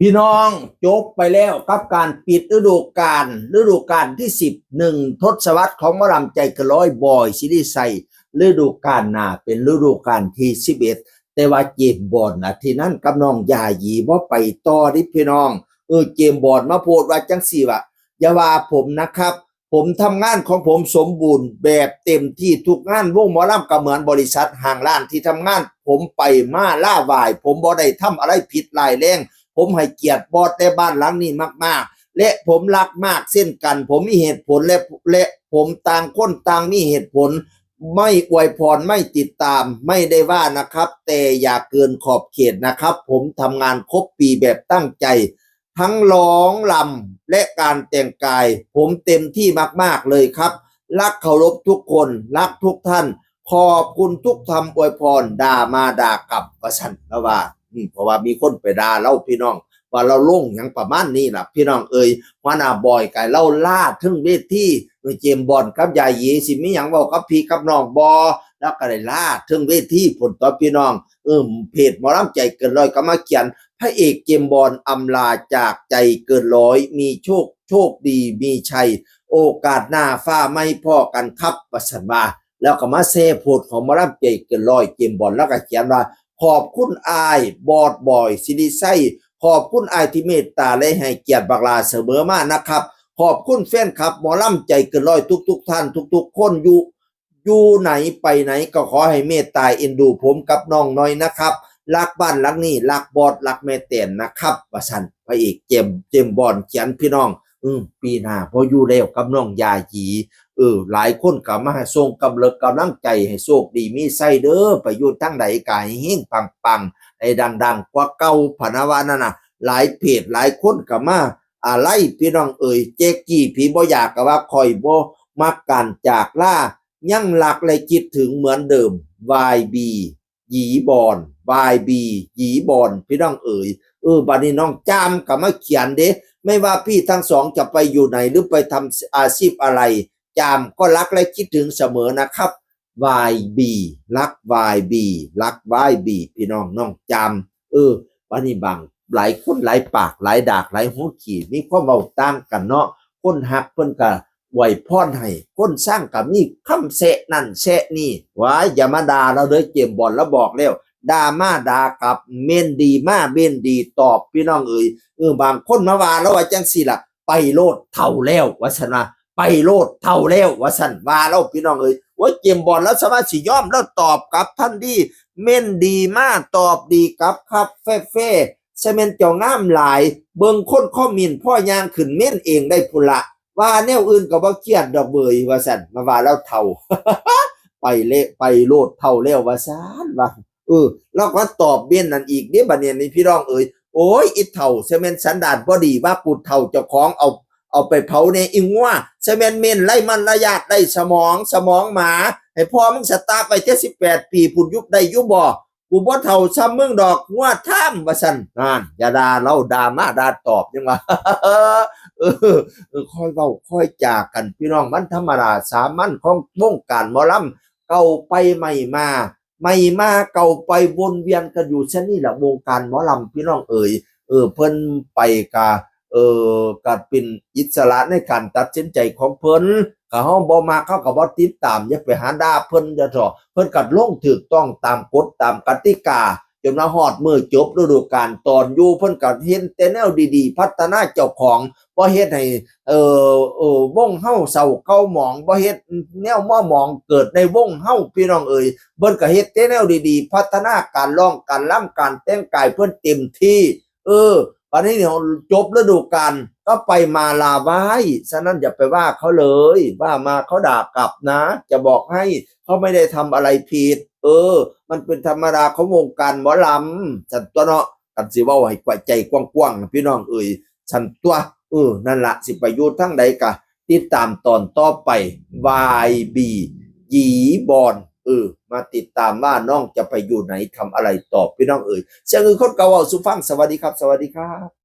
พี่น้องจบไปแล้วกับการปิดฤดูกาลที่11ทศวรรษของหมอลำใจเกินร้อยบอยซิริไซฤดูกาลหน้าเป็นฤดูกาลที่11แต่ว่าเจมส์บอนด์นะที่นั้นกับน้องยาหยีบ่ไปต่อดิพี่น้องเจมส์บอนด์มาโพสต์ว่าจังซี่ว่าอย่าว่าผมนะครับผมทำงานของผมสมบูรณ์แบบเต็มที่ทุกงานวงหมอลำก็เหมือนบริษัทห้างร้านที่ทำงานผมไปมาล่าวายผมบ่ได้ทำอะไรผิดร้ายแรงผมให้เกียรติบอสในบ้านหลังนี้มากๆและผมรักมากเช่นกันผมมีเหตุผลและผมต่างคนต่างมีเหตุผลไม่อวยพรไม่ติดตามไม่ได้ว่านะครับแต่อย่าเกินขอบเขตนะครับผมทำงานครบปีแบบตั้งใจทั้งร้องรำและการแต่งกายผมเต็มที่มากๆเลยครับรักเคารพทุกคนรักทุกท่านขอบคุณทุกคำอวยพรด่ามาด่ากลับว่าฉันแล้วว่าเพราะว่ามีคนไปด่าเราพี่น้องว่าเราลงอย่างประมาณนี้ล่ะพี่น้องหัวหน้าบอยไก่เล่าล่าถึงเวทีเจมส์บอนด์กับยาหยีสิมีหยังเว้ากับพี่กับน้องบ่แล้วก็ได้ล่าถึงเวทีผลต่อพี่น้องเพจหมอลำใจเกินร้อยก็มาเขียนพระเอกเจมส์บอนด์อำลาจากใจเกินร้อยมีโชคดีมีชัยโอกาสหน้าฟ้าไม่พ้อกันครับว่าซั่นว่าแล้วก็มาแซ่โพสต์ของหมอลำใจเกินร้อยเจมส์บอนด์แล้วก็เขียนว่าขอบคุณอายบอดบอยซิริไซขอบคุณอายที่เมตตาและให้เกียรติบักลาเสมอมานะครับขอบคุณแฟนคลับหมอลำใจเกินร้อยทุกท่านทุกคนอยู่ไหนไปไหนก็ขอให้เมตตาเอ็นดูผมกับน้องน้อยนะครับรักบ้านรักนี่รักบอดรักแม่เตียนนะครับว่าซั่นพระเอกเจมส์บอนด์เขียนพี่น้องปีหน้าพออยู่แล้วกับน้องยาหยีหลายคนก็มาส่งกำลังใจให้โชคดีมีไส้เด้อไปอยู่ทั้งใดก็ให้เฮงปังๆให้ดังๆกว่าเก่าพะนะว่านั่นน่ะหลายเพจหลายคนก็มาอะไรพี่น้องเจ๊กกี้ผีบ่อยากก็ว่าคอยบ่มักการจากล่ายังหลักและคิดถึงเหมือนเดิม YB หยีบอน YB หยีบอนพี่น้องบัดนี้น้องจามก็มาเขียนเด้ไม่ว่าพี่ทั้งสองจะไปอยู่ไหนหรือไปทำอาชีพอะไรจามก็รักและคิดถึงเสมอนะครับ YB รัก YB รัก YB พี่น้องจามวันนี้บางหลายคนหลายปากหลายดากหลายหัวขี่มีความเว้าต่างกันเนาะคนฮักเพิ่นก็ไหวพรให้คนสร้างก็มีคำแซะนั่นแซะนี่ว่าอย่ามาด่าเราเด้อเจมส์บอนด์แล้วบอกแล้วด่ามาด่ากลับเม่นดีมาเม่นดีตอบพี่น้องบางคนมาว่าแล้วว่าจังซี่ล่ะไปโลดเท่าแล้วว่าซั่นว่าไปโลดเท่าแล้วว่าซั่นว่าแล้วพี่น้องว่าเจมส์บอนด์แล้วสามารถสิยอมแล้วตอบกลับทันทีเม่นดีมาตอบดีกลับครับแฟ่ๆซะแม่นเจ้างามหลายเบิ่งคนคอมเมนต์พ่อย่างขึ้นเม่นเองได้พุ่นละว่าแนวอื่นก็บ่เครียดดอกเบยว่าซั่นมาว่าแล้วเท่า ไปโลดเท่าแล้วว่าซั่นว่าแล้วก็ตอบเบี้ยนนั่นอีกเด้บัดนี้นี่พี่น้องโอ้ยอีเท่าซะแม่นสันดานบ่ดีว่ากูเท่าเจ้าของเอาไปเผาในอีงัวซะแม่นเม่นไล่มันระยะได้สมองหมาให้พ่อมึงสตาร์ไป78ปีพุ่นยุบได้อยู่บ่กูบ่เท่าซ้ำมึงดอกงัวท่ามว่าซั่นนั่นอย่าด่าเราด่ามาด่าตอบจังว่าค่อยเว้าค่อยจากันพี่น้องมันธรรมดาสามัญของวงการหมอลำเก่าไปใหม่มาเก่าไปวนเวียนกันอยู่เช่นนี้แหละวงการหมอลำพี่น้องเพิ่นไปก็เป็นอิสระในการตัดสินใจของเพิ่นก็เฮาบ่มาเขาก็บ่ติดตามอย่าไปหาด่าเพิ่นจะเถาะเพิ่นก็ลงถูกต้องตามกฎตามกติกาจนมาฮอดมื้อจบฤดูกาลตอนอยู่เพิ่นก็เห็นแต่แนวดีๆพัฒนาเจ้าของบ่เฮ็ดให้วงเฮาเศร้าเก่าหมองบ่เฮ็ดแนวม่อหมองเกิดในวงเฮาพี่น้องเพิ่นก็เฮ็ดแต่แนวดีๆพัฒนาการร้องการรำการแต่งกายเพิ่นเต็มที่ตอนนี้เนี่ยจบฤดูกาลก็ไปมาลาไว้ฉะนั้นอย่าไปว่าเขาเลยว่ามาเขาด่ากลับนะจะบอกให้เขาไม่ได้ทำอะไรผิดมันเป็นธรรมดาของวงการหมอลำฉันตัวเนาะกันสิเว้าให้กว่าใจกว้างๆพี่น้องฉันตัวนั่นละสิไปอยู่ทั้งใดกะติดตามตอนต่อไป YB หยีบอนมาติดตามว่าน้องจะไปอยู่ไหนทำอะไรต่อพี่น้องเสียงคนเก่าเว้าสู่ฟังสวัสดีครับสวัสดีครับ